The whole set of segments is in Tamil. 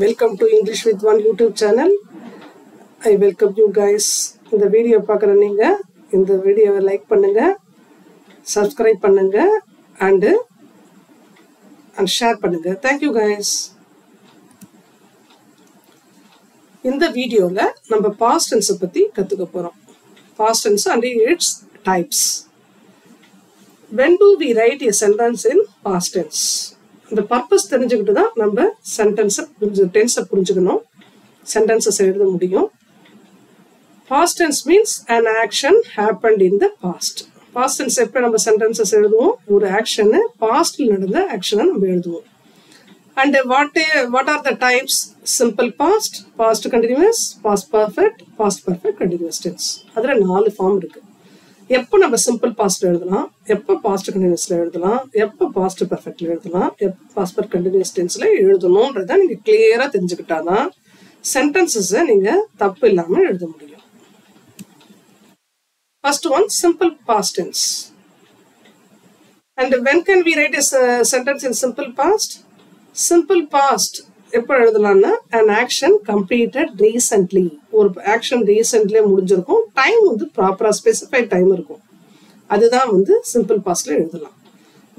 Welcome to English with One YouTube channel. I welcome you guys. இந்த வீடியோ பார்க்குற நீங்கள் இந்த வீடியோவை லைக் பண்ணுங்க, சப்ஸ்கிரைப் பண்ணுங்க and ஷேர் பண்ணுங்க. Thank you guys. இந்த வீடியோவில் நம்ம past tense பற்றி கற்றுக்க போகிறோம். Past tense and its types. When do we write a sentence in past tense? The purpose தெரிஞ்சுக்கிட்டு தான் நம்ம டென்ஸை புரிஞ்சுக்கணும், சென்டென்சஸ் எழுத முடியும். Past tense means an action happened in the past. Past tense எப்போ நம்ம சென்டென்சஸ் எழுதுவோம்? ஒரு ஆக்ஷனு பாஸ்டில் நடந்த ஆக்ஷனை நம்ம எழுதுவோம். And what are the types? Simple past, past continuous, past perfect continuous tense. அதில் 4 ஃபார்ம் இருக்கு. எப்போ நம்ம சிம்பிள் பாஸ்ட் எழுதலாம், எப்போ பாஸ்ட் கண்டினியூஸ்ல எழுதலாம், எப்போ பாஸ்ட் பர்ஃபெக்ட்ல எழுதலாம், எப்போ பாஸ்ட் பர் கண்டினியூஸ் டென்ஸ்ல எழுதணும்ன்றத நீங்க கிளியரா தெரிஞ்சுக்கிட்டாதான் சென்டென்சஸை நீங்க தப்பு இல்லாம எழுத முடியும். First one, simple past tense. And when can we write a sentence in simple past? Simple past எப்போ எழுதலாம்னா an action completed recently. ஒரு ஆக்ஷன் ரீசென்ட்லேயே முடிஞ்சிருக்கும், டைம் வந்து ப்ராப்பராக ஸ்பெசிஃபைட் டைம் இருக்கும், அதுதான் வந்து சிம்பிள் பாஸ்ட்ல எழுதலாம்.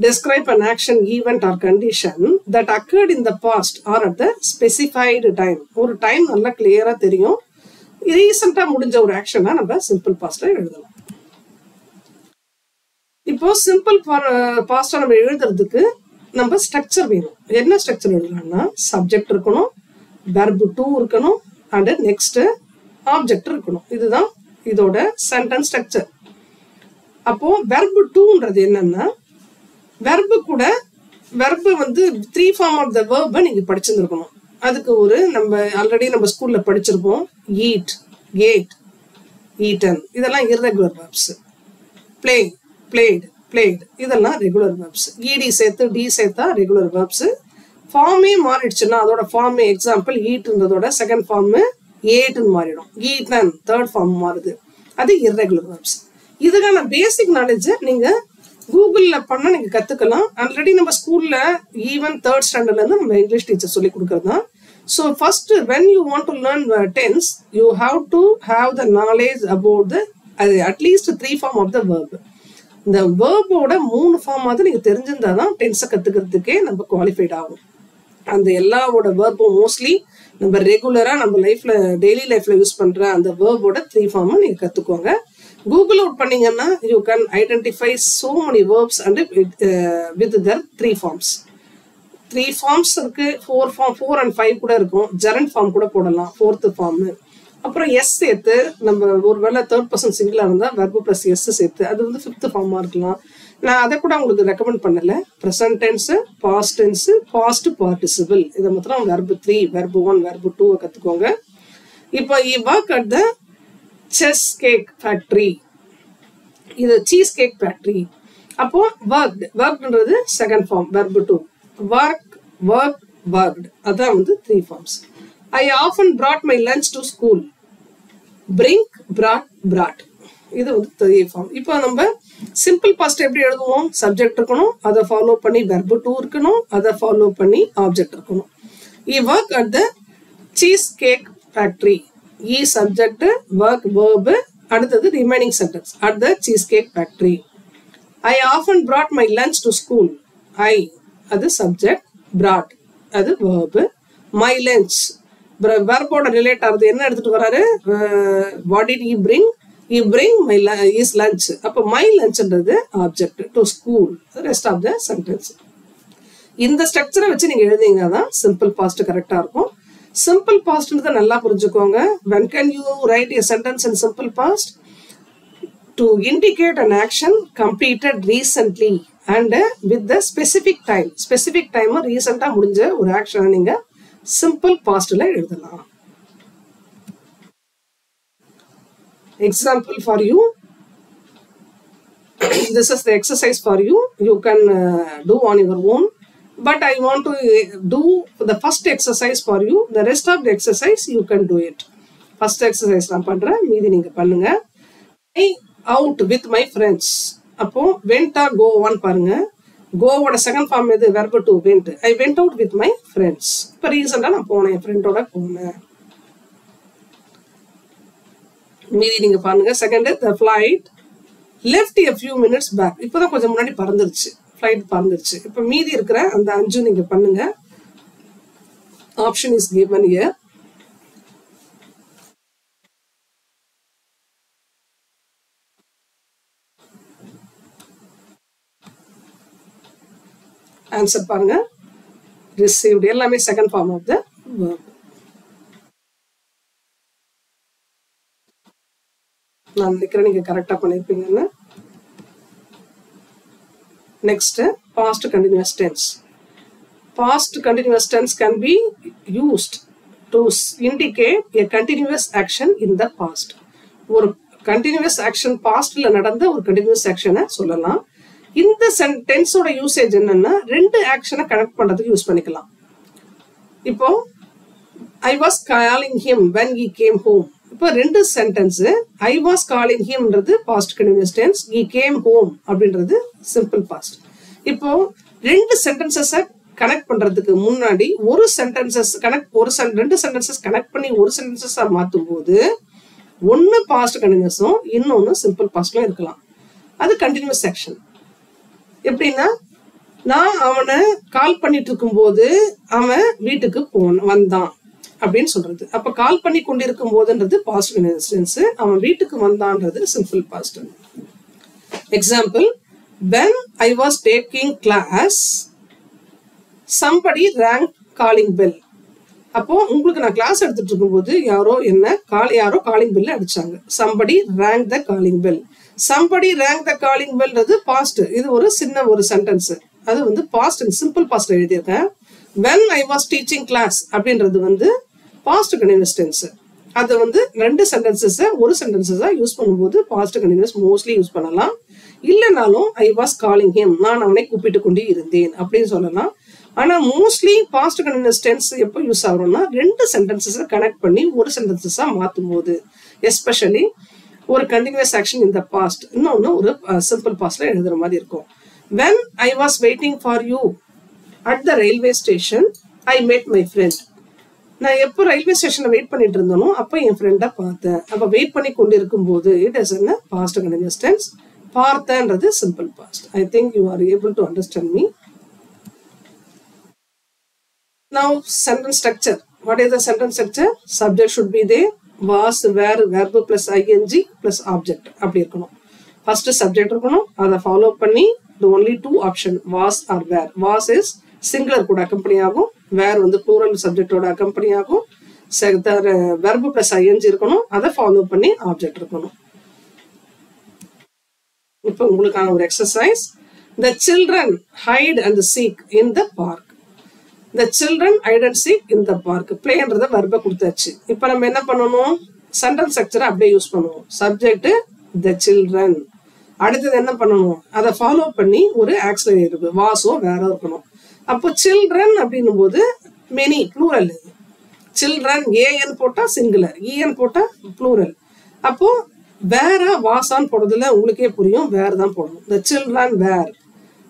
Describe an action, event or condition that occurred in the past or at the specified time. ஒரு டைம் நல்லா கிளியரா தெரியும், ரீசெண்டாக முடிஞ்ச ஒரு ஆக்ஷனா நம்ம சிம்பிள் பாஸ்ட்ல எழுதலாம். இப்போ சிம்பிள் பாஸ்டா நம்ம எழுதுறதுக்கு நம்ம ஸ்ட்ரக்சர் வேணும். என்ன ஸ்ட்ரக்சர் எழுதலாம்னா சப்ஜெக்ட் இருக்கணும், வெர்ப் டு இருக்கணும் அண்ட் நெக்ஸ்ட் ஆப்ஜெக்ட் இருக்கணும். இதுதான் இதோட சென்டென்ஸ் ஸ்ட்ரக்சர். அப்போ வெர்ப் டுன்றது என்னன்னா, வெர்பு கூட வெர்பு வந்து 3 ஃபார்ம் ஆஃப் த வெர்பை நீங்க படிச்சிருக்கணும். அதுக்கு ஒரு நம்ம ஆல்ரெடி நம்ம ஸ்கூல்ல படிச்சிருப்போம். ஈட், கேட், ஈட்டன் இதெல்லாம் irregular verbs. Play, played, played இதெல்லாம் ரெகுலர் வெர்ப்ஸ். இடி சேர்த்து டி சேர்த்தா ரெகுலர் வெர்ப்ஸ். ஃபார்மே மாறிடுச்சுன்னா அதோட ஃபார்மே எக்ஸாம்பிள் ஈட்ன்றதோட செகண்ட் ஃபார்ம் ஏட்னு மாறிடும், ஈட்டன் தேர்ட் ஃபார்ம் மாறுது, அது இர்ரெகுலர் வெர்ப்ஸ். இதுக்கான பேசிக் நாலேஜை நீங்க கூகுள்ல பண்ண நீங்க கத்துக்கலாம். ஆல்ரெடி நம்ம ஸ்கூல்ல ஈவன் 3rd ஸ்டாண்டர்ட்ல இருந்து நம்ம இங்கிலீஷ் டீச்சர் சொல்லி கொடுக்கறது தான். So first when you want to learn tense you have to have the knowledge about the at least 3 form of the verb. இந்த வேர்போட 3 ஃபார்மாவது நீங்க தெரிஞ்சிருந்தா தான் டென்ஸை கத்துக்கிறதுக்கே நம்ம குவாலிஃபைட் ஆகும். அந்த எல்லாவோட வேர்பும் மோஸ்ட்லி நம்ம ரெகுலரா நம்ம லைஃப்ல டெய்லி லைஃப்ல யூஸ் பண்ற அந்த வேர்போட 3 ஃபார்மும் நீங்க கத்துக்கோங்க. கூகுள் அவுட் பண்ணீங்கன்னா you can identify so many verbs and with their 3 forms. 3 forms இருக்கு, 4 and 5 கூட இருக்கும், ஜெரண்ட் ஃபார்ம் கூட போடலாம் 4th ஃபார்ம். அப்புறம் எஸ் சேர்த்து நம்ம ஒருவேளை 3rd person சிங்கிளா இருந்தா வெர்பு பிளஸ் எஸ் சேர்த்து அது வந்து 5th ஃபார்மா இருக்கலாம். நான் அதை கூட உங்களுக்கு ரெக்கமெண்ட் பண்ணல. Present tense, past tense, past participle இதை மாத்திரம் வெர்பு 3, வெர்பு 1, வெர்பு 2 கத்துக்கோங்க. இப்போ work at the chess cake factory, இது சீஸ் கேக் ஃபேக்டரி. அப்போ ஒர்க்ன்றது செகண்ட் ஃபார்ம் வெர்பு 2, ஒர்க்ட் அதான் வந்து 3 forms. I often brought my lunch to school. Bring, brought இது வந்து 3 ஃபார்ம். இப்போ நம்ம சிம்பிள் பாஸ்ட் எப்படி எழுதுவோம்? சப்ஜெக்ட் இருக்கணும், அதை ஃபாலோ பண்ணி வெர்பு 2 இருக்கணும், அதை ஃபாலோ பண்ணி ஆப்ஜெக்ட் இருக்கணும். He worked at the cheese cake factory. He subject, work verb, அடுத்தது remaining sentence at the cheese cake factory. I often brought my lunch to school. I அது சப்ஜெக்ட், brought அது verb, my lunch வெர்போட ரிலேட் ஆகுது. என்ன எடுத்துட்டு வராரு? What did he bring? He bring my is lunch. அப்போ மை லஞ்ச்ன்றது object, to school, rest of the sentence. இந்த ஸ்ட்ரக்சரை வச்சு நீங்க எழுதிங்கன்னா தான் சிம்பிள் பாஸ்ட் கரெக்டா இருக்கும். சிம்பிள் பாஸ்ட்ன்றதை நல்லா புரிஞ்சுக்கோங்க. when can you write a sentence in simple past? To indicate an action completed recently and with the specific time. specific time ரீசெண்டா முடிஞ்ச ஒரு ஆக்ஷனை நீங்க சிம்பிள் பாஸ்ட்ல எழுதலாம். Example for you, this is the exercise for you. You can do on your own, but I want to do the first exercise for you. The rest of the exercise you can do it. First exercise நான் பண்றேன், மீதி நீங்க பண்ணுங்க. I out with my friends. அப்போ went or go on பாருங்க. கோவோட செகண்ட் ஃபார்ம் எது? verb to went. I went out with my friends. இப்போ ரீசெண்டாக நான் போனேன், என் ஃப்ரெண்டோட போனேன். மீதி நீங்க பாருங்க. Second, the flight left a few minutes back. இப்போதான் கொஞ்சம் முன்னாடி பறந்துருச்சு, ஃப்ளைட் பறந்துருச்சு. இப்போ மீதி இருக்கிற அந்த 5 நீங்க பண்ணுங்க. Option is given here. Answer பாருங்க. received எல்லாமே second form of the verb. நான் நினைக்கிறேன் நீங்க கரெக்டா பண்ணிருப்பீங்கன்னு. Next, past continuous tense. Past continuous tense can be used to indicate a continuous action in the past. ஒரு continuous action pastல நடந்த ஒரு continuous actionஐ சொல்லலாம். இந்த டென்ஸோட யூசேஜ் என்னன்னா, ரெண்டு ஆக்ஷனை கனெக்ட் பண்றதுக்கு யூஸ் பண்ணிக்கலாம். இப்போ I was calling him when he came home. இப்போ ரெண்டு sentence, I was calling himன்றது past continuous tense, he came home அப்படின்றது simple past. இப்போ ரெண்டு சென்டென்சஸை கனெக்ட் பண்றதுக்கு முன்னாடி ஒரு சென்டென்சஸ் ரெண்டு சென்டென்சஸ் கனெக்ட் பண்ணி ஒரு சென்டென்சஸா மாற்றும் போது ஒன்னு பாஸ்ட் கண்டினியூஸும் இன்னொன்னு சிம்பிள் பாஸ்ட்லும் இருக்கலாம். அது கண்டினியூஸ் ஆக்ஷன். எப்படின்னா, நான் அவனை கால் பண்ணிட்டு இருக்கும் போது அவன் வீட்டுக்கு வந்தான் அப்படின்னு சொல்றது. அப்ப கால் பண்ணி கொண்டிருக்கும் போதுன்றது பாஸ்ட் கண்டினியூஸ் டென்ஸ், அவன் வீட்டுக்கு வந்தான்றது simple past. Example, when I was taking class somebody rang calling bell. அப்போ உங்களுக்கு நான் கிளாஸ் எடுத்துட்டு இருக்கும்போது யாரோ காலிங் பெல் அடிச்சாங்க. somebody rang the calling bell. somebody rang the calling bellன்றது பாஸ்ட். இது ஒரு சின்ன ஒரு சென்டென்ஸ், அது வந்து பாஸ்ட் சிம்பிள் பாஸ்ட்ல எழுதியிருக்கேன். when I was teaching class அப்படின்றது பாஸ்ட் கண்டினியூஸ் டென்ஸ். அது ரெண்டு சென்டென்சஸ் ஒரு சென்டென்சஸா யூஸ் பண்ணும்போது பாஸ்ட் கண்டினியூஸ் மோஸ்ட்லி யூஸ் பண்ணலாம். இல்லைனாலும் I was calling him, நான் அவனை கூப்பிட்டு கொண்டு இருந்தேன் அப்படின்னு சொல்லலாம். ஆனா மோஸ்ட்லி பாஸ்ட் கண்டினியூஸ் டென்ஸ் எப்போ யூஸ் ஆகும்னா, ரெண்டு சென்டென்சஸ் கனெக்ட் பண்ணி ஒரு சென்டென்சஸா மாற்றும் போது, எஸ்பெஷலி ஒரு கண்டினியூஸ் ஆக்ஷன் இந்த பாஸ்ட், இன்னொன்னு ஒரு சிம்பிள் பாஸ்ட்ல எழுதுற மாதிரி இருக்கும். when I was waiting for you at the railway station I met my friend. நான் எப்போ ரயில்வே ஸ்டேஷன்ல வெயிட் பண்ணிட்டு இருந்தனோ அப்போ என் ஃப்ரெண்டை பார்த்தேன். அப்ப வெயிட் பண்ணி கொண்டு இருக்கும் போது இட் இஸ் என்ன பாஸ்ட் கண்டினியூஸ் டென்ஸ். பார்த்தேன்றது simple past. I think you are able to understand me. Now sentence structure. What is the sentence structure? Subject should be there. Was, were, verb plus ing plus object அப்படி இருக்கணும். First subject இருக்கணும், அதை ஃபாலோ பண்ணி the only two option was or were. Was is singular கூட accompany ஆகும், were plural subject ஓட accompany ஆகும். verb plus ing இருக்கணும், அதை ஃபாலோ பண்ணி object இருக்கணும். இப்போ உங்களுக்கான ஒரு exercise. The children hide and seek in the park. The children hide and seek in the park. Playன்றத verb கொடுத்தாச்சு. இப்போ நம்ம என்ன பண்ணணும், sentence structure அப்படியே யூஸ் பண்ணுவோம். subject the children, அடுத்தது என்ன பண்ணணும், அதை ஃபாலோ பண்ணி ஒரு ஆக்சிலரி இருக்கு, வாஸோ வேற இருக்கணும். அப்போ children அப்படின்னும் போது many plural. children an போட்டா சிங்குலர், en போட்டா plural. அப்போ வேற வாசான்னு போடுறதுல உங்களுக்கே புரியும், வேற தான் போடணும். the children were,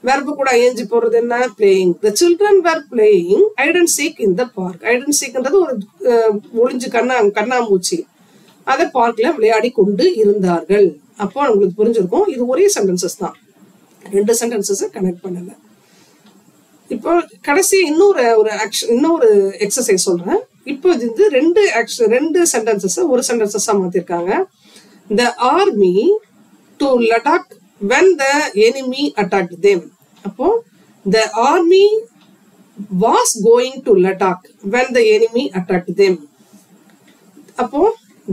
verb கூட ing போடுறது என்ன, playing. the children were playing hide and seek in the park. hide and seekன்றது ஒரு ஒளிஞ்சு கண்ணாமூச்சி, அதை பார்க்ல விளையாடி கொண்டு இருந்தார்கள். அப்போ உங்களுக்கு புரிஞ்சிருக்கும், இது ஒரே சென்டென்சஸ் தான், ரெண்டு சென்டென்சஸ் கனெக்ட் பண்ணல. இப்போ கடைசி இன்னொரு எக்ஸசைஸ் சொல்றேன். இப்போ இது ரெண்டு சென்டென்சஸ் ஒரு சென்டென்சஸா மாத்திருக்காங்க. The army to Ladakh when the enemy attacked them. அப்போ the army was going to Ladakh when the enemy attacked them. அப்போ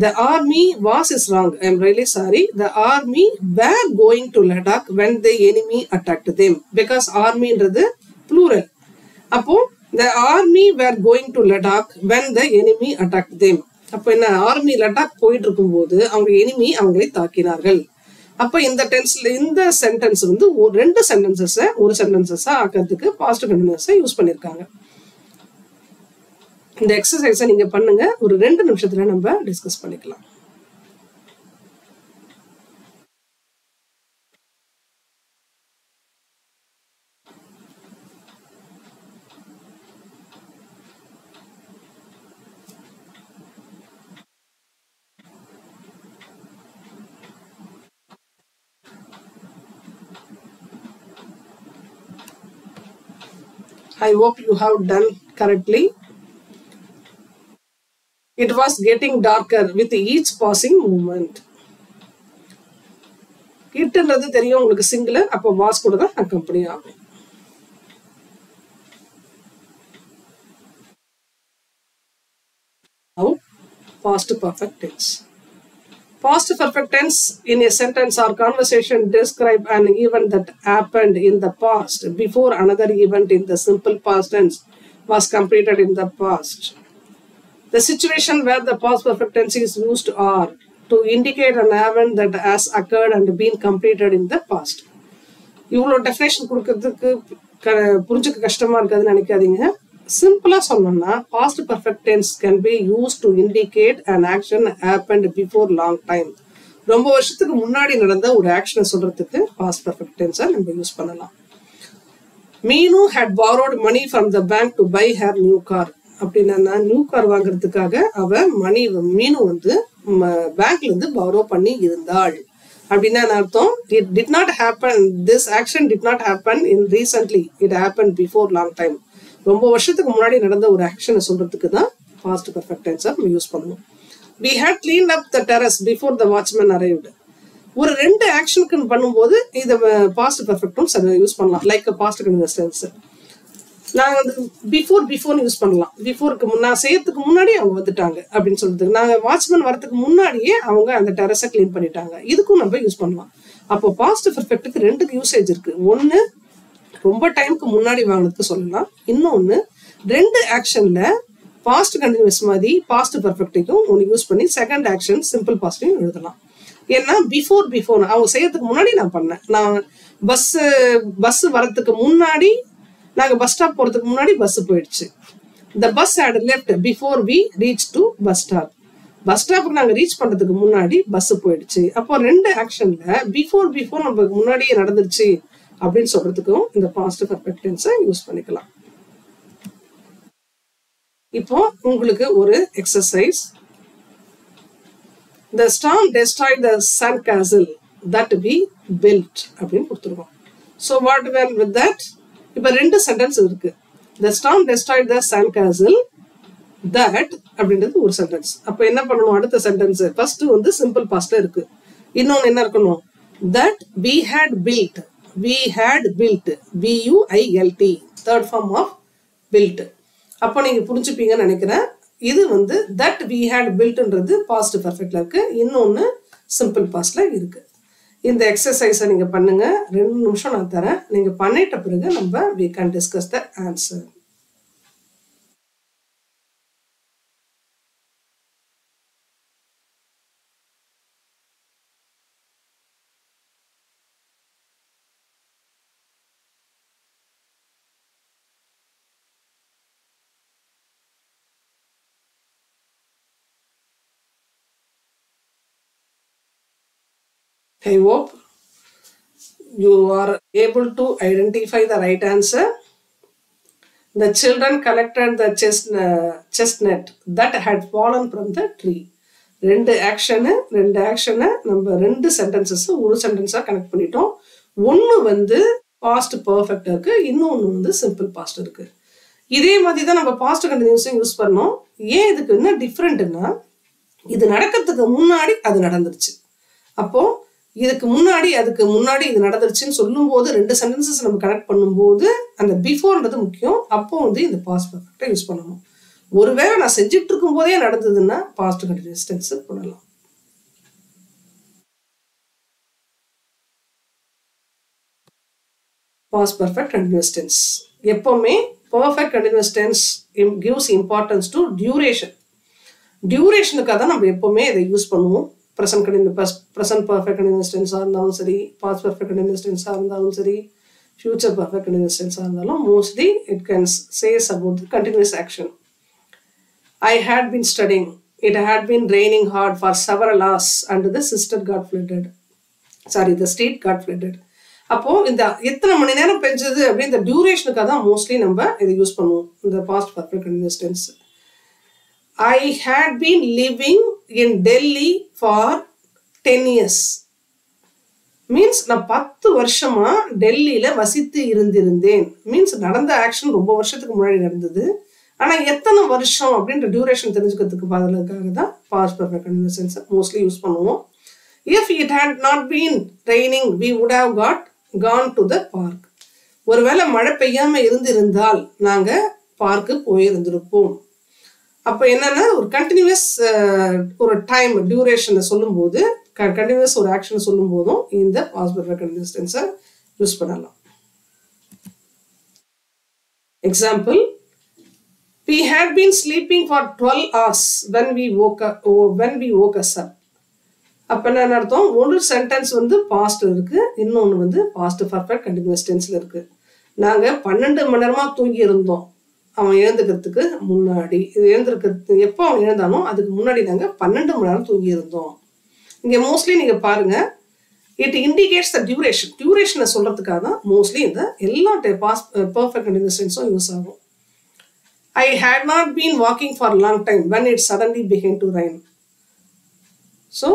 the army was is wrong. I am really sorry. The army were going to Ladakh when the enemy attacked them, because army ன்றது plural. அப்போ the army were going to Ladakh when the enemy attacked them. அப்போ என்ன, ஆர்மி லடாக் போயிட்டு இருக்கும் போது அவங்க எனிமி அவங்களை தாக்கினார்கள். அப்ப இந்த டென்ஸ்ல இந்த சென்டென்ஸ் ரெண்டு சென்டென்சஸ் ஒரு சென்டென்சஸா ஆக்கிறதுக்கு பாஸ்ட் கண்டினியூஸா யூஸ் பண்ணிருக்காங்க. இந்த எக்ஸசைஸை நீங்க பண்ணுங்க, ஒரு 2 நிமிஷத்துல நம்ம டிஸ்கஸ் பண்ணிக்கலாம். I hope you have done correctly. It was getting darker with each passing moment. இட்ன்றது தெரியும் உங்களுக்கு சிங்குலர், அப்போ வாஸ் கூட தான் அக்கம்பனி ஆகும். Now, past perfect tense. Past perfect tense in a sentence or conversation describe an event that happened in the past before another event in the simple past tense was completed in the past. The situation where the past perfect tense is used are to indicate an event that has occurred and been completed in the past. இவ்வளோ டெஃபினேஷன் கொடுக்கறதுக்கு புரிஞ்சுக்க கஷ்டமா இருக்காதுன்னு நினைக்காதீங்க. சிம்பிளா சொன்னோம்னா past perfect tense can be used to indicate an action happened before long time. ரொம்ப வருஷத்துக்கு முன்னாடி நடந்த ஒரு ஆக்ஷனை சொல்றதுக்கு பாஸ்ட் பர்ஃபெக்ட் டென்ஸை நம்ம யூஸ் பண்ணலாம். மீனு had borrowed money from the bank to buy her new car. அப்படின்னா நியூ கார் வாங்குறதுக்காக அவ மணி மீனு வந்து பேங்க்ல இருந்து பாரோ பண்ணி இருந்தாள் அப்படின்னா அர்த்தம். It did not happen, this action did not happen in recently, it happen before long time. ரொம்ப வருஷத்துக்கு முன்னாடி நடந்த ஒரு ஆக்ஷனை சொல்றதுக்கு தான் பாஸ்ட் பர்ஃபெக்ட் டென்ஸை நம்ம யூஸ் பண்ணுவோம். We had cleaned up the terrace before the watchman arrived. ஒரு ரெண்டு ஆக்ஷனுக்கு பண்ணும்போது இதை பாஸ்ட் பர்ஃபெக்டும் யூஸ் பண்ணலாம். லைக் பாஸ்ட் கண்டினியூஸ் டென்ஸ் நாங்கள் வந்து பிஃபோர்னு யூஸ் பண்ணலாம். பிஃபோருக்கு செய்யறதுக்கு முன்னாடி அவங்க வந்துட்டாங்க அப்படின்னு சொல்றதுக்கு, நாங்கள் வாட்ச்மேன் வரதுக்கு முன்னாடியே அவங்க அந்த டெரஸை கிளீன் பண்ணிட்டாங்க, இதுக்கும் நம்ம யூஸ் பண்ணலாம். அப்போ பாஸ்ட் பர்ஃபெக்ட்டுக்கு ரெண்டு யூசேஜ் இருக்கு. ஒன்று ரொம்ப டைமுக்கு முன்னாடி வாங்கினதுக்கு சொல்லலாம், இன்னொன்று ரெண்டு ஆக்ஷன்ல பாஸ்ட் கண்டினியூஸ் மாதிரி பாஸ்ட் பர்ஃபெக்டையும் ஒன்று யூஸ் பண்ணி செகண்ட் ஆக்ஷன் சிம்பிள் பாஸ்டையும் எழுதலாம். ஏன்னா பிஃபோர் அவங்க செய்யறதுக்கு முன்னாடி நான் பண்ணேன். நான் பஸ் வரதுக்கு முன்னாடி, நாங்கள் பஸ் ஸ்டாப் போகிறதுக்கு முன்னாடி பஸ் போயிடுச்சு. The bus had left before we reach to bus stop. பஸ் ஸ்டாப்புக்கு நாங்கள் ரீச் பண்ணுறதுக்கு முன்னாடி பஸ் போயிடுச்சு. அப்போ ரெண்டு ஆக்ஷன்ல பிஃபோர் நமக்கு முன்னாடியே நடந்துருச்சு அப்படின்னு சொல்றதுக்கும் இந்த பாஸ்ட் பர்ஃபெக்ட் டென்ஸை யூஸ் பண்ணிக்கலாம். இப்போ உங்களுக்கு ஒரு exercise. The storm destroyed the sandcastle that we built அப்படின்னு கொடுத்துருக்கோம். So what went with that? இப்போ ரெண்டு சென்டென்ஸ் இருக்கு. The storm destroyed the sandcastle that அப்படின்றது ஒரு சென்டென்ஸ். அப்போ என்ன பண்ணணும், அடுத்த சென்டென்ஸ் ஃபர்ஸ்ட் வந்து சிம்பிள் பாஸ்ட்ல இருக்கு. இன்னொன்னு என்ன இருக்கணும், that we had built, BUILT, third form of built. அப்போ நீங்க புரிஞ்சுப்பீங்கன்னு நினைக்கிறேன். இது வந்து that we had builtன்றது பாஸ்ட் பர்ஃபெக்ட்ல இருக்கு, இன்னொன்னு சிம்பிள் பாஸ்ட்ல இருக்கு. இந்த எக்ஸசைஸை நீங்க பண்ணுங்க. 2 நிமிஷம் நான் தரேன். நீங்க பண்ணிட்ட பிறகு நம்ம we can discuss the answer. I hope you are able to identify the right answer. The children collected the chestnut that had fallen from the tree. ரெண்டு ஆக்ஷனை நம்ம ரெண்டு சென்டென்சஸ் ஒரு சென்டென்ஸா கனெக்ட் பண்ணிட்டோம். ஒன்று வந்து பாஸ்ட் பர்ஃபெக்ட் இருக்கு, இன்னொன்று வந்து சிம்பிள் பாஸ்ட் இருக்கு. இதே மாதிரி தான் நம்ம பாஸ்ட் கண்டினியூஸும் யூஸ் பண்ணோம். ஏன் இதுக்கு என்ன டிஃப்ரெண்ட்னா, இது நடக்கிறதுக்கு முன்னாடி அது நடந்துருச்சு. அப்போ இதுக்கு முன்னாடி அதுக்கு முன்னாடி இது நடந்துருச்சுன்னு சொல்லும் போது ரெண்டு சென்டென்சஸ் நம்ம கனெக்ட் பண்ணும்போது அந்த பிஃபோர்ன்றது முக்கியம். அப்போ வந்து இந்த பாஸ்ட் பர்ஃபெக்டை யூஸ் பண்ணணும். ஒருவேளை நான் செஞ்சுட்டு இருக்கும் போதே நடந்ததுன்னா பாஸ்ட் கண்டினியூஸ் டென்ஸ் பண்ணலாம். பாஸ்ட் பர்ஃபெக்ட் கண்டினியூஸ் டென்ஸ் எப்பவுமே perfect continuous tense gives importance to duration. டியூரேஷனுக்காக தான் நம்ம எப்பவுமே இதை யூஸ் பண்ணுவோம். present perfect continuous tense இருந்தாலும் சரி, past perfect continuous tense இருந்தாலும் சரி, future perfect continuous tense இருந்தாலும் mostly it can says about the continuous action. I had been studying. It had been raining hard for several hours and the street got flooded. அப்போ இந்த எத்தனை மணி நேரம் பெஞ்சது அப்படி இந்த டியூரேஷனுக்காக தான் மோஸ்ட்லி நம்ம இதை யூஸ் பண்ணுவோம் இந்த past perfect continuous tense. I had been living in Delhi for 10 years. Means நான் 10 வருஷமா டெல்லியில வசித்து இருந்திருந்தேன். மீன்ஸ் நடந்த ஆக்ஷன் ரொம்ப வருஷத்துக்கு முன்னாடி நடந்தது. ஆனா எத்தனை வருஷம் அப்படின்ற டியூரேஷன் தெரிஞ்சுக்கிறதுக்கு பதிலுக்காக தான் past perfect continuous tense mostly use பண்ணுவோம். If it had not been raining, we would have gone to the park. ஒருவேளை மழை பெய்யாம இருந்திருந்தால் நாங்க பார்க்கு போயிருந்திருப்போம். அப்ப என்னன்னா ஒரு கண்டினியூஸ் ஒரு டைம் டியூரேஷனை சொல்லும் போது கண்டினியூஸ் ஒரு ஆக்ஷன் சொல்லும் போதும் இந்த பாஸ்ட் பர்ஃபெக்ட் கண்டினியூஸ் டென்ஸை யூஸ் பண்ணலாம். Example, we had been sleeping for 12 hours when we woke us up. அப்ப என்ன அர்த்தம்? ஒரு சென்டென்ஸ் வந்து பாஸ்ட் இருக்கு, இன்னொன்னு வந்து பாஸ்ட் பர்ஃபெக்ட் கண்டினியூஸ் டென்ஸ்ல இருக்கு. நாங்க 12 மணி நேரமா தூங்கி இருந்தோம் அவன் எழுந்துக்கிறதுக்கு முன்னாடி. எழுந்திருக்கிறது எப்போ அவன் எழுந்தானோ அதுக்கு முன்னாடி நாங்க 12 மணி நேரம் தூங்கி இருந்தோம். இங்க மோஸ்ட்லி நீங்க பாருங்க, இட் இண்டிகேட்ஸ் த டியூரேஷன். டியூரேஷனை சொல்றதுக்காக தான் மோஸ்ட்லி இந்த எல்லா பாஸ்ட் பர்ஃபெக்ட் கண்டினியூஸ் டென்ஸும் யூஸ் ஆகும். I had not been walking for a long time when it suddenly began to rain. So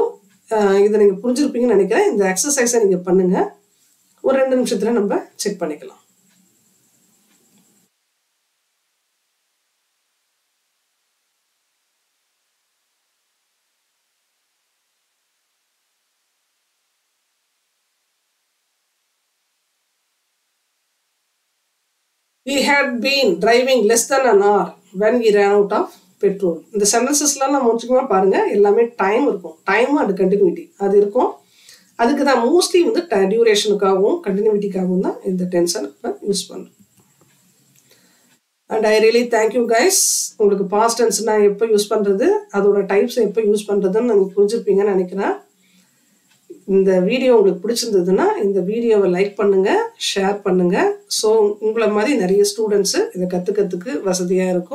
இதை நீங்கள் புரிஞ்சிருப்பீங்கன்னு நினைக்கிறேன். இந்த எக்ஸசைஸை நீங்கள் பண்ணுங்க. ஒரு 2 நிமிஷத்தில் நம்ம செக் பண்ணிக்கலாம். We had been driving less than an hour when we ran out of petrol. இந்த சென்டென்சஸ்லாம் நம்ம முக்கியமாக பாருங்க, எல்லாமே டைம் இருக்கும். டைம் அண்ட் கண்டினியூட்டி அது இருக்கும். அதுக்கு தான் மோஸ்ட்லி வந்து டியூரேஷனுக்காகவும் கண்டினியூட்டிக்காகவும் தான் இந்த டென்ஸை நம்ம யூஸ் பண்ணுறோம். And I really thank you guys. உங்களுக்கு பாஸ்ட் டென்ஸ்னா எப்போ யூஸ் பண்ணுறது, அதோட டைப்ஸை எப்போ யூஸ் பண்ணுறதுன்னு நீங்கள் புரிஞ்சிருப்பீங்கன்னு நினைக்கிறேன். இந்த வீடியோ உங்களுக்கு பிடிச்சிருந்ததுன்னா இந்த வீடியோவை லைக் பண்ணுங்க, ஷேர் பண்ணுங்க. ஸோ உங்களை மாதிரி நிறைய ஸ்டூடெண்ட்ஸு இதை கற்றுக்கிறதுக்கு வசதியாக இருக்கும்.